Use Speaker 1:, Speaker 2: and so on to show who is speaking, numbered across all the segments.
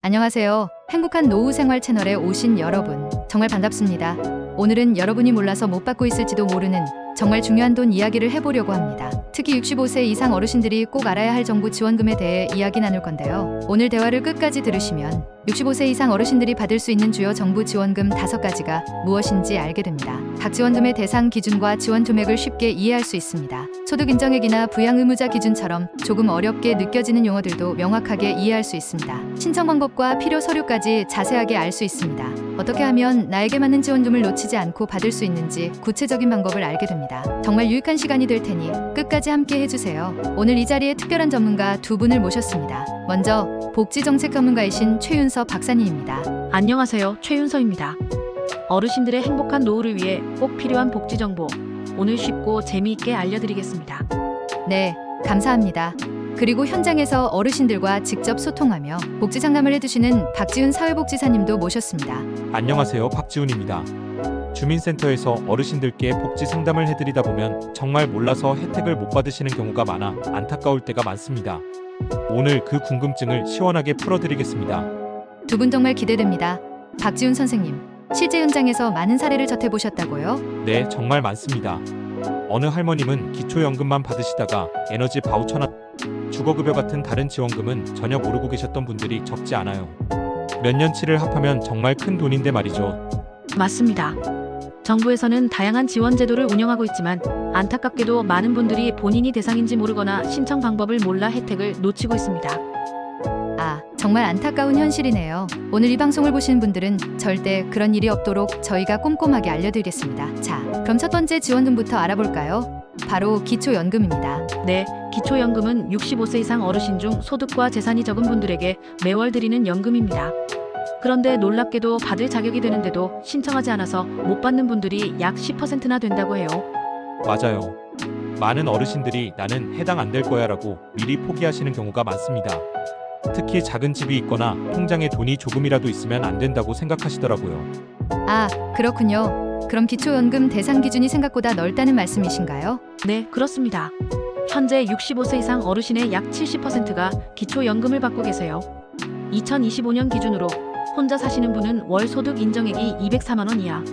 Speaker 1: 안녕하세요. 행복한 노후 생활 채널에 오신 여러분, 정말 반갑습니다. 오늘은 여러분이 몰라서 못 받고 있을지도 모르는 정말 중요한 돈 이야기를 해보려고 합니다. 특히 65세 이상 어르신들이 꼭 알아야 할 정부 지원금에 대해 이야기 나눌 건데요. 오늘 대화를 끝까지 들으시면 65세 이상 어르신들이 받을 수 있는 주요 정부 지원금 5가지가 무엇인지 알게 됩니다. 각 지원금의 대상 기준과 지원 금액을 쉽게 이해할 수 있습니다. 소득 인정액이나 부양 의무자 기준처럼 조금 어렵게 느껴지는 용어들도 명확하게 이해할 수 있습니다. 신청 방법과 필요 서류까지 자세하게 알 수 있습니다. 어떻게 하면 나에게 맞는 지원금을 놓치지 않고 받을 수 있는지 구체적인 방법을 알게 됩니다. 정말 유익한 시간이 될 테니 끝까지 함께 해주세요. 오늘 이 자리에 특별한 전문가 두 분을 모셨습니다. 먼저 복지정책 전문가이신 최윤서 박사님입니다.
Speaker 2: 안녕하세요. 최윤서입니다. 어르신들의 행복한 노후를 위해 꼭 필요한 복지 정보, 오늘 쉽고 재미있게 알려드리겠습니다.
Speaker 1: 네, 감사합니다. 그리고 현장에서 어르신들과 직접 소통하며 복지 상담을 해주시는 박지훈 사회복지사님도 모셨습니다.
Speaker 3: 안녕하세요. 박지훈입니다. 주민센터에서 어르신들께 복지 상담을 해드리다 보면 정말 몰라서 혜택을 못 받으시는 경우가 많아 안타까울 때가 많습니다. 오늘 그 궁금증을 시원하게 풀어드리겠습니다.
Speaker 1: 두 분 정말 기대됩니다. 박지훈 선생님, 실제 현장에서 많은 사례를 접해보셨다고요?
Speaker 3: 네, 정말 많습니다. 어느 할머님은 기초연금만 받으시다가 에너지 바우처나 주거급여 같은 다른 지원금은 전혀 모르고 계셨던 분들이 적지 않아요. 몇 년치를 합하면 정말 큰 돈인데 말이죠.
Speaker 2: 맞습니다. 정부에서는 다양한 지원 제도를 운영하고 있지만 안타깝게도 많은 분들이 본인이 대상인지 모르거나 신청 방법을 몰라 혜택을 놓치고 있습니다.
Speaker 1: 아, 정말 안타까운 현실이네요. 오늘 이 방송을 보시는 분들은 절대 그런 일이 없도록 저희가 꼼꼼하게 알려드리겠습니다. 자, 그럼 첫 번째 지원금부터 알아볼까요? 바로 기초연금입니다.
Speaker 2: 네, 기초연금은 65세 이상 어르신 중 소득과 재산이 적은 분들에게 매월 드리는 연금입니다. 그런데 놀랍게도 받을 자격이 되는데도 신청하지 않아서 못 받는 분들이 약 10%나 된다고 해요.
Speaker 3: 맞아요. 많은 어르신들이 나는 해당 안 될 거야 라고 미리 포기하시는 경우가 많습니다. 특히 작은 집이 있거나 통장에 돈이 조금이라도 있으면 안 된다고 생각하시더라고요.
Speaker 1: 아, 그렇군요. 그럼 기초연금 대상 기준이 생각보다 넓다는 말씀이신가요?
Speaker 2: 네, 그렇습니다. 현재 65세 이상 어르신의 약 70%가 기초연금을 받고 계세요. 2025년 기준으로 혼자 사시는 분은 월 소득 인정액이 204만 원 이하,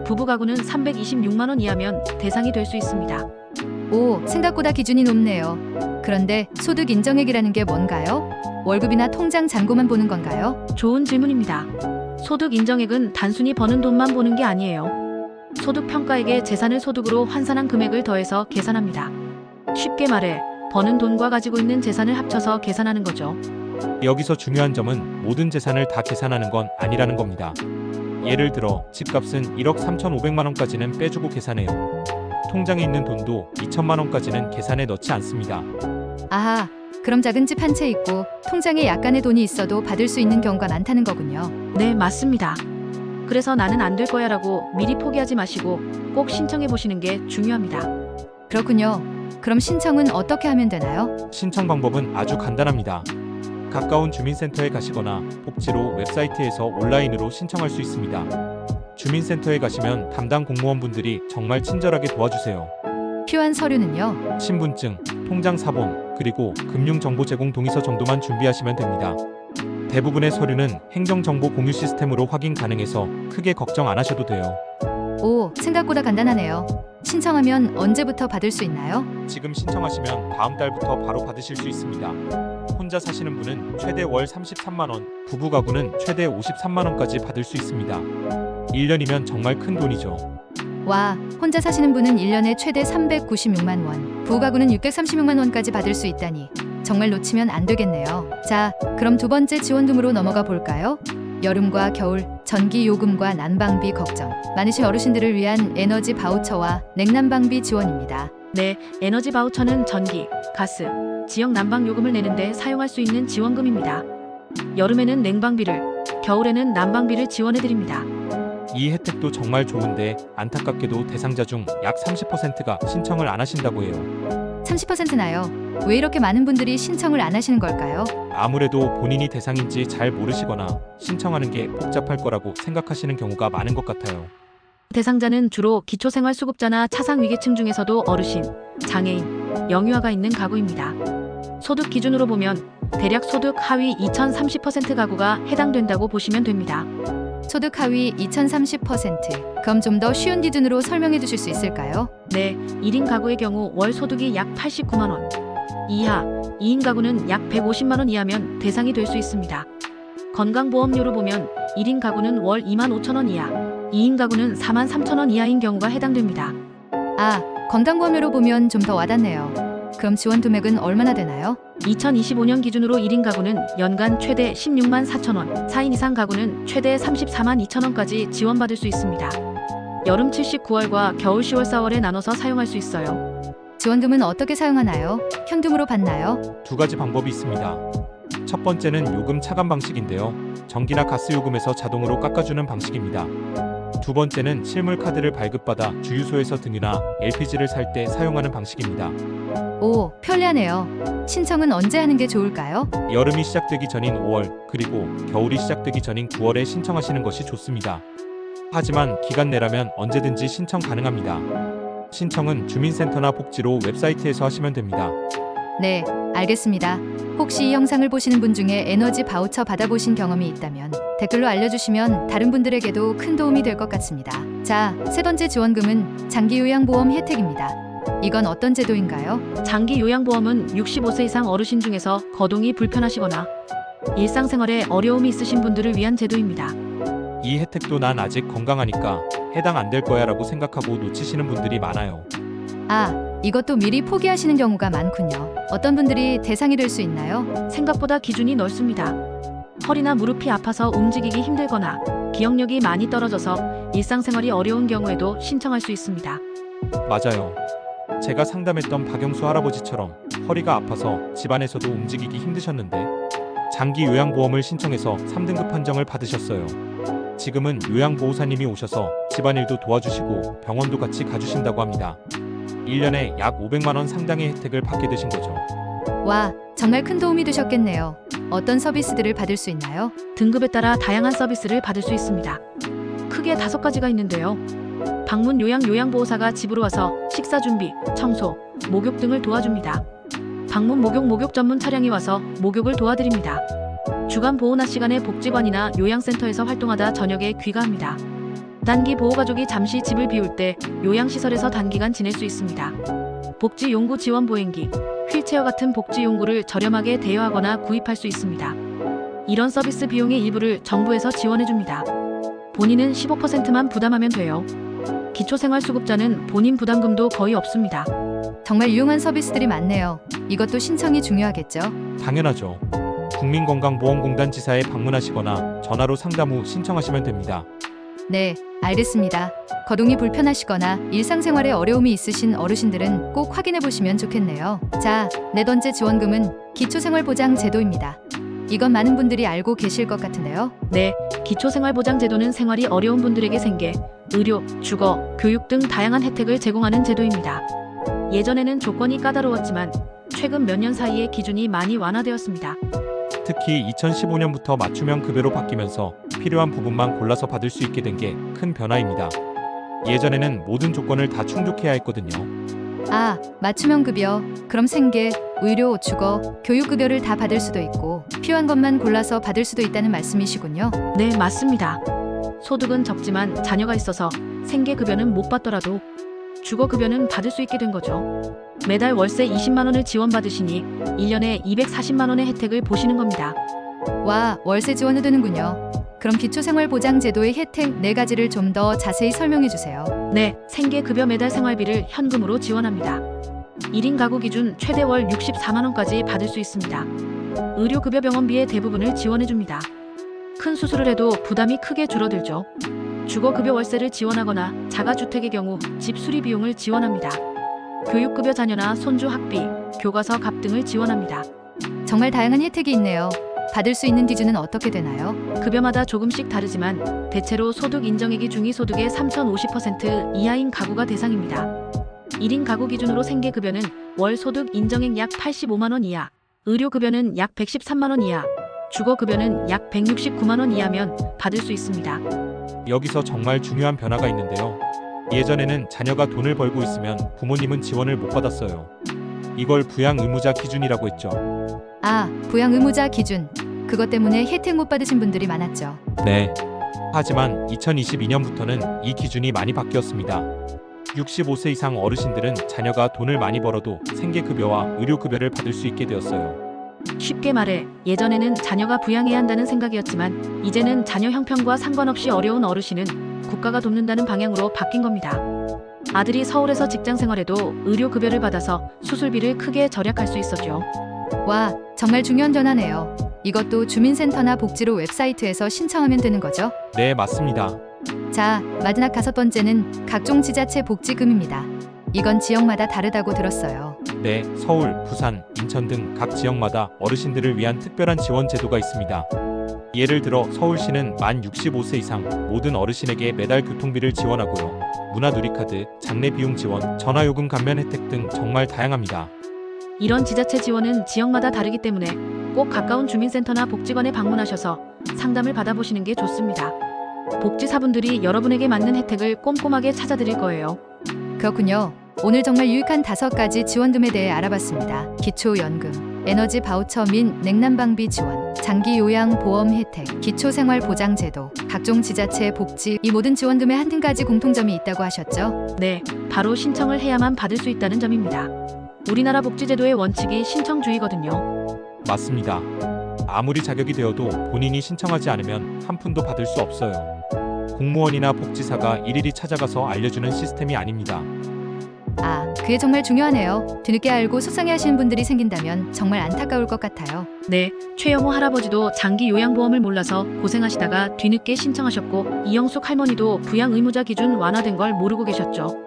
Speaker 2: 부부 가구는 326만 원 이하면 대상이 될 수 있습니다.
Speaker 1: 오, 생각보다 기준이 높네요. 그런데 소득 인정액이라는 게 뭔가요? 월급이나 통장 잔고만 보는 건가요?
Speaker 2: 좋은 질문입니다. 소득 인정액은 단순히 버는 돈만 보는 게 아니에요. 소득 평가액에 재산을 소득으로 환산한 금액을 더해서 계산합니다. 쉽게 말해 버는 돈과 가지고 있는 재산을 합쳐서 계산하는 거죠.
Speaker 3: 여기서 중요한 점은 모든 재산을 다 계산하는 건 아니라는 겁니다. 예를 들어 집값은 1억 3,500만 원까지는 빼주고 계산해요. 통장에 있는 돈도 2천만 원까지는 계산에 넣지 않습니다.
Speaker 1: 아하, 그럼 작은 집 한 채 있고 통장에 약간의 돈이 있어도 받을 수 있는 경우가 많다는 거군요.
Speaker 2: 네, 맞습니다. 그래서 나는 안 될 거야 라고 미리 포기하지 마시고 꼭 신청해 보시는 게 중요합니다.
Speaker 1: 그렇군요. 그럼 신청은 어떻게 하면 되나요?
Speaker 3: 신청 방법은 아주 간단합니다. 가까운 주민센터에 가시거나 복지로 웹사이트에서 온라인으로 신청할 수 있습니다. 주민센터에 가시면 담당 공무원분들이 정말 친절하게 도와주세요.
Speaker 1: 필요한 서류는요?
Speaker 3: 신분증, 통장 사본, 그리고 금융정보 제공 동의서 정도만 준비하시면 됩니다. 대부분의 서류는 행정정보 공유 시스템으로 확인 가능해서 크게 걱정 안 하셔도 돼요.
Speaker 1: 오, 생각보다 간단하네요. 신청하면 언제부터 받을 수 있나요?
Speaker 3: 지금 신청하시면 다음 달부터 바로 받으실 수 있습니다. 혼자 사시는 분은 최대 월 33만 원, 부부 가구는 최대 53만 원까지 받을 수 있습니다. 1년이면 정말 큰 돈이죠.
Speaker 1: 와, 혼자 사시는 분은 1년에 최대 396만 원, 부가구는 636만 원까지 받을 수 있다니 정말 놓치면 안 되겠네요. 자, 그럼 두 번째 지원금으로 넘어가 볼까요? 여름과 겨울, 전기 요금과 난방비 걱정 많으신 어르신들을 위한 에너지 바우처와 냉난방비 지원입니다.
Speaker 2: 네, 에너지 바우처는 전기, 가스, 지역 난방 요금을 내는데 사용할 수 있는 지원금입니다. 여름에는 냉방비를, 겨울에는 난방비를 지원해드립니다.
Speaker 3: 이 혜택도 정말 좋은데 안타깝게도 대상자 중 약 30%가 신청을 안 하신다고 해요.
Speaker 1: 30%나요? 왜 이렇게 많은 분들이 신청을 안 하시는 걸까요?
Speaker 3: 아무래도 본인이 대상인지 잘 모르시거나 신청하는 게 복잡할 거라고 생각하시는 경우가 많은 것 같아요.
Speaker 2: 대상자는 주로 기초생활수급자나 차상위계층 중에서도 어르신, 장애인, 영유아가 있는 가구입니다. 소득 기준으로 보면 대략 소득 하위 2030% 가구가 해당된다고 보시면 됩니다.
Speaker 1: 소득 하위 2030%. 그럼 좀 더 쉬운 기준으로 설명해 주실 수 있을까요?
Speaker 2: 네, 1인 가구의 경우 월 소득이 약 89만 원 이하, 2인 가구는 약 150만 원 이하면 대상이 될 수 있습니다. 건강보험료로 보면 1인 가구는 월 2만 5천 원 이하, 2인 가구는 4만 3천 원 이하인 경우가 해당됩니다.
Speaker 1: 아, 건강보험료로 보면 좀 더 와닿네요. 그럼 지원 금액은 얼마나 되나요?
Speaker 2: 2025년 기준으로 1인 가구는 연간 최대 16만 4천 원, 4인 이상 가구는 최대 34만 2천 원까지 지원받을 수 있습니다. 여름 79월과 겨울 10월 4월에 나눠서 사용할 수 있어요.
Speaker 1: 지원금은 어떻게 사용하나요? 현금으로 받나요?
Speaker 3: 두 가지 방법이 있습니다. 첫 번째는 요금 차감 방식인데요. 전기나 가스 요금에서 자동으로 깎아주는 방식입니다. 두 번째는 실물 카드를 발급받아 주유소에서 등유나 LPG를 살 때 사용하는 방식입니다.
Speaker 1: 오, 편리하네요. 신청은 언제 하는 게 좋을까요?
Speaker 3: 여름이 시작되기 전인 5월 그리고 겨울이 시작되기 전인 9월에 신청하시는 것이 좋습니다. 하지만 기간 내라면 언제든지 신청 가능합니다. 신청은 주민센터나 복지로 웹사이트에서 하시면 됩니다.
Speaker 1: 네, 알겠습니다. 혹시 이 영상을 보시는 분 중에 에너지 바우처 받아보신 경험이 있다면 댓글로 알려주시면 다른 분들에게도 큰 도움이 될 것 같습니다. 자, 세 번째 지원금은 장기요양보험 혜택입니다. 이건 어떤 제도인가요?
Speaker 2: 장기 요양보험은 65세 이상 어르신 중에서 거동이 불편하시거나 일상생활에 어려움이 있으신 분들을 위한 제도입니다.
Speaker 3: 이 혜택도 난 아직 건강하니까 해당 안 될 거야 라고 생각하고 놓치시는 분들이 많아요.
Speaker 1: 아, 이것도 미리 포기하시는 경우가 많군요. 어떤 분들이 대상이 될 수 있나요?
Speaker 2: 생각보다 기준이 넓습니다. 허리나 무릎이 아파서 움직이기 힘들거나 기억력이 많이 떨어져서 일상생활이 어려운 경우에도 신청할 수 있습니다.
Speaker 3: 맞아요. 제가 상담했던 박영수 할아버지처럼 허리가 아파서 집안에서도 움직이기 힘드셨는데 장기 요양보험을 신청해서 3등급 판정을 받으셨어요. 지금은 요양보호사님이 오셔서 집안일도 도와주시고 병원도 같이 가주신다고 합니다. 1년에 약 500만 원 상당의 혜택을 받게 되신 거죠.
Speaker 1: 와, 정말 큰 도움이 되셨겠네요. 어떤 서비스들을 받을 수 있나요?
Speaker 2: 등급에 따라 다양한 서비스를 받을 수 있습니다. 크게 5가지가 있는데요. 방문 요양보호사가 집으로 와서 식사 준비, 청소, 목욕 등을 도와줍니다. 방문 목욕 전문 차량이 와서 목욕을 도와드립니다. 주간 보호나 시간에 복지관이나 요양센터에서 활동하다 저녁에 귀가합니다. 단기 보호가족이 잠시 집을 비울 때 요양시설에서 단기간 지낼 수 있습니다. 복지용구 지원 보행기, 휠체어 같은 복지용구를 저렴하게 대여하거나 구입할 수 있습니다. 이런 서비스 비용의 일부를 정부에서 지원해줍니다. 본인은 15%만 부담하면 돼요. 기초생활수급자는 본인 부담금도 거의 없습니다.
Speaker 1: 정말 유용한 서비스들이 많네요. 이것도 신청이 중요하겠죠?
Speaker 3: 당연하죠. 국민건강보험공단 지사에 방문하시거나 전화로 상담 후 신청하시면 됩니다.
Speaker 1: 네, 알겠습니다. 거동이 불편하시거나 일상생활에 어려움이 있으신 어르신들은 꼭 확인해 보시면 좋겠네요. 자, 네 번째 지원금은 기초생활보장제도입니다. 이건 많은 분들이 알고 계실 것 같은데요.
Speaker 2: 네, 기초생활보장제도는 생활이 어려운 분들에게 생계, 의료, 주거, 교육 등 다양한 혜택을 제공하는 제도입니다. 예전에는 조건이 까다로웠지만 최근 몇 년 사이에 기준이 많이 완화되었습니다.
Speaker 3: 특히 2015년부터 맞춤형 급여로 바뀌면서 필요한 부분만 골라서 받을 수 있게 된 게 큰 변화입니다. 예전에는 모든 조건을 다 충족해야 했거든요.
Speaker 1: 아, 맞춤형 급여. 그럼 생계, 의료, 주거, 교육 급여를 다 받을 수도 있고 필요한 것만 골라서 받을 수도 있다는 말씀이시군요.
Speaker 2: 네, 맞습니다. 소득은 적지만 자녀가 있어서 생계급여는 못 받더라도 주거급여는 받을 수 있게 된 거죠. 매달 월세 20만 원을 지원받으시니 1년에 240만 원의 혜택을 보시는 겁니다.
Speaker 1: 와, 월세 지원이 되는군요. 그럼 기초생활보장제도의 혜택 4가지를 좀 더 자세히 설명해 주세요.
Speaker 2: 네, 생계급여 매달 생활비를 현금으로 지원합니다. 1인 가구 기준 최대 월 64만 원까지 받을 수 있습니다. 의료급여 병원비의 대부분을 지원해줍니다. 큰 수술을 해도 부담이 크게 줄어들죠. 주거급여 월세를 지원하거나 자가주택의 경우 집 수리 비용을 지원합니다. 교육급여 자녀나 손주 학비, 교과서 값 등을 지원합니다.
Speaker 1: 정말 다양한 혜택이 있네요. 받을 수 있는 기준은 어떻게 되나요?
Speaker 2: 급여마다 조금씩 다르지만 대체로 소득 인정액이 중위소득의 3,050% 이하인 가구가 대상입니다. 1인 가구 기준으로 생계급여는 월 소득 인정액 약 85만 원 이하, 의료급여는 약 113만 원 이하, 주거급여는 약 169만 원 이하면 받을 수 있습니다.
Speaker 3: 여기서 정말 중요한 변화가 있는데요. 예전에는 자녀가 돈을 벌고 있으면 부모님은 지원을 못 받았어요. 이걸 부양 의무자 기준이라고 했죠.
Speaker 1: 아, 부양 의무자 기준. 그것 때문에 혜택 못 받으신 분들이 많았죠.
Speaker 3: 네. 하지만 2022년부터는 이 기준이 많이 바뀌었습니다. 65세 이상 어르신들은 자녀가 돈을 많이 벌어도 생계급여와 의료급여를 받을 수 있게 되었어요.
Speaker 2: 쉽게 말해 예전에는 자녀가 부양해야 한다는 생각이었지만 이제는 자녀 형편과 상관없이 어려운 어르신은 국가가 돕는다는 방향으로 바뀐 겁니다. 아들이 서울에서 직장 생활해도 의료급여를 받아서 수술비를 크게 절약할 수 있었죠.
Speaker 1: 와, 정말 중요한 변화네요. 이것도 주민센터나 복지로 웹사이트에서 신청하면 되는 거죠?
Speaker 3: 네, 맞습니다.
Speaker 1: 자, 마지막 5번째는 각종 지자체 복지금입니다. 이건 지역마다 다르다고 들었어요.
Speaker 3: 네, 서울, 부산, 인천 등 각 지역마다 어르신들을 위한 특별한 지원 제도가 있습니다. 예를 들어 서울시는 만 65세 이상 모든 어르신에게 매달 교통비를 지원하고요. 문화누리카드, 장례 비용 지원, 전화요금 감면 혜택 등 정말 다양합니다.
Speaker 2: 이런 지자체 지원은 지역마다 다르기 때문에 꼭 가까운 주민센터나 복지관에 방문하셔서 상담을 받아보시는 게 좋습니다. 복지사분들이 여러분에게 맞는 혜택을 꼼꼼하게 찾아드릴 거예요.
Speaker 1: 그렇군요. 오늘 정말 유익한 5가지 지원금에 대해 알아봤습니다. 기초연금, 에너지 바우처 및 냉난방비 지원, 장기 요양 보험 혜택, 기초생활보장제도, 각종 지자체 복지, 이 모든 지원금에 한 가지 공통점이 있다고 하셨죠?
Speaker 2: 네, 바로 신청을 해야만 받을 수 있다는 점입니다. 우리나라 복지제도의 원칙이 신청주의거든요.
Speaker 3: 맞습니다. 아무리 자격이 되어도 본인이 신청하지 않으면 한 푼도 받을 수 없어요. 공무원이나 복지사가 일일이 찾아가서 알려주는 시스템이 아닙니다.
Speaker 1: 아, 그게 정말 중요하네요. 뒤늦게 알고 속상해하시는 분들이 생긴다면 정말 안타까울 것 같아요.
Speaker 2: 네, 최영호 할아버지도 장기 요양보험을 몰라서 고생하시다가 뒤늦게 신청하셨고 이영숙 할머니도 부양 의무자 기준 완화된 걸 모르고 계셨죠.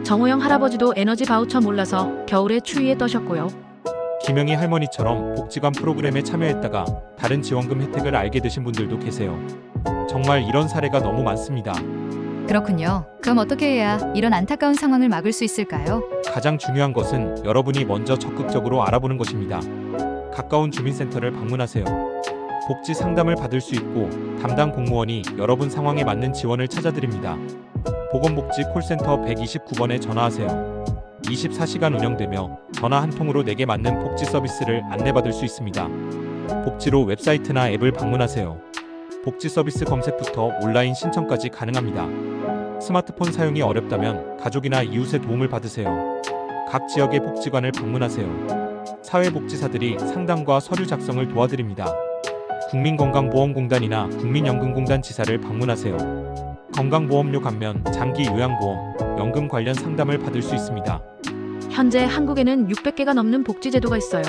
Speaker 2: 정호영 할아버지도 에너지 바우처 몰라서 겨울에 추위에 떠셨고요.
Speaker 3: 김영희 할머니처럼 복지관 프로그램에 참여했다가 다른 지원금 혜택을 알게 되신 분들도 계세요. 정말 이런 사례가 너무 많습니다.
Speaker 1: 그렇군요. 그럼 어떻게 해야 이런 안타까운 상황을 막을 수 있을까요?
Speaker 3: 가장 중요한 것은 여러분이 먼저 적극적으로 알아보는 것입니다. 가까운 주민센터를 방문하세요. 복지 상담을 받을 수 있고 담당 공무원이 여러분 상황에 맞는 지원을 찾아드립니다. 보건복지 콜센터 129번에 전화하세요. 24시간 운영되며 전화 한 통으로 내게 맞는 복지 서비스를 안내받을 수 있습니다. 복지로 웹사이트나 앱을 방문하세요. 복지 서비스 검색부터 온라인 신청까지 가능합니다. 스마트폰 사용이 어렵다면 가족이나 이웃의 도움을 받으세요. 각 지역의 복지관을 방문하세요. 사회복지사들이 상담과 서류 작성을 도와드립니다. 국민건강보험공단이나 국민연금공단 지사를 방문하세요. 건강보험료 감면, 장기 요양보험, 연금 관련 상담을 받을 수 있습니다.
Speaker 2: 현재 한국에는 600개가 넘는 복지제도가 있어요.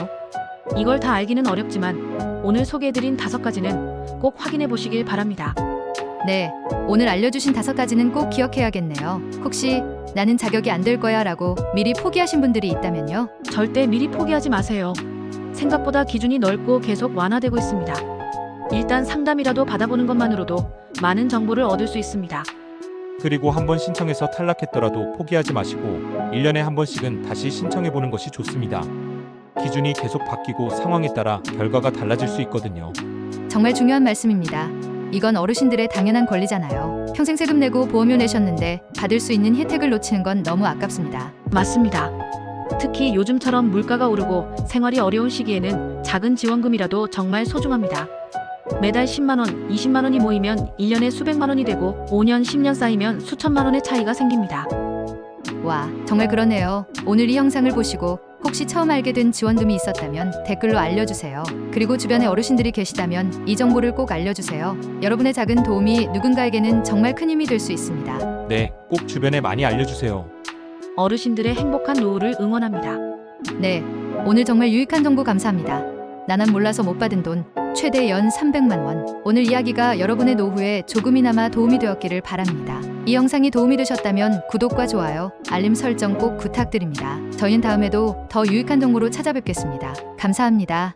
Speaker 2: 이걸 다 알기는 어렵지만 오늘 소개해드린 5가지는 꼭 확인해 보시길 바랍니다.
Speaker 1: 네, 오늘 알려주신 5가지는 꼭 기억해야겠네요. 혹시 나는 자격이 안 될 거야 라고 미리 포기하신 분들이 있다면요?
Speaker 2: 절대 미리 포기하지 마세요. 생각보다 기준이 넓고 계속 완화되고 있습니다. 일단 상담이라도 받아보는 것만으로도 많은 정보를 얻을 수 있습니다.
Speaker 3: 그리고 한번 신청해서 탈락했더라도 포기하지 마시고 1년에 한 번씩은 다시 신청해보는 것이 좋습니다. 기준이 계속 바뀌고 상황에 따라 결과가 달라질 수 있거든요.
Speaker 1: 정말 중요한 말씀입니다. 이건 어르신들의 당연한 권리잖아요. 평생 세금 내고 보험료 내셨는데 받을 수 있는 혜택을 놓치는 건 너무 아깝습니다.
Speaker 2: 맞습니다. 특히 요즘처럼 물가가 오르고 생활이 어려운 시기에는 작은 지원금이라도 정말 소중합니다. 매달 10만원, 20만원이 모이면 1년에 수백만원이 되고 5년, 10년 쌓이면 수천만 원의 차이가 생깁니다.
Speaker 1: 와, 정말 그러네요. 오늘 이 영상을 보시고 혹시 처음 알게 된 지원금이 있었다면 댓글로 알려주세요. 그리고 주변에 어르신들이 계시다면 이 정보를 꼭 알려주세요. 여러분의 작은 도움이 누군가에게는 정말 큰 힘이 될 수 있습니다.
Speaker 3: 네, 꼭 주변에 많이 알려주세요.
Speaker 2: 어르신들의 행복한 노후를 응원합니다.
Speaker 1: 네, 오늘 정말 유익한 정보 감사합니다. 나만 몰라서 못 받은 돈 최대 연 300만 원. 오늘 이야기가 여러분의 노후에 조금이나마 도움이 되었기를 바랍니다. 이 영상이 도움이 되셨다면 구독과 좋아요, 알림 설정 꼭 부탁드립니다. 저희는 다음에도 더 유익한 정보로 찾아뵙겠습니다. 감사합니다.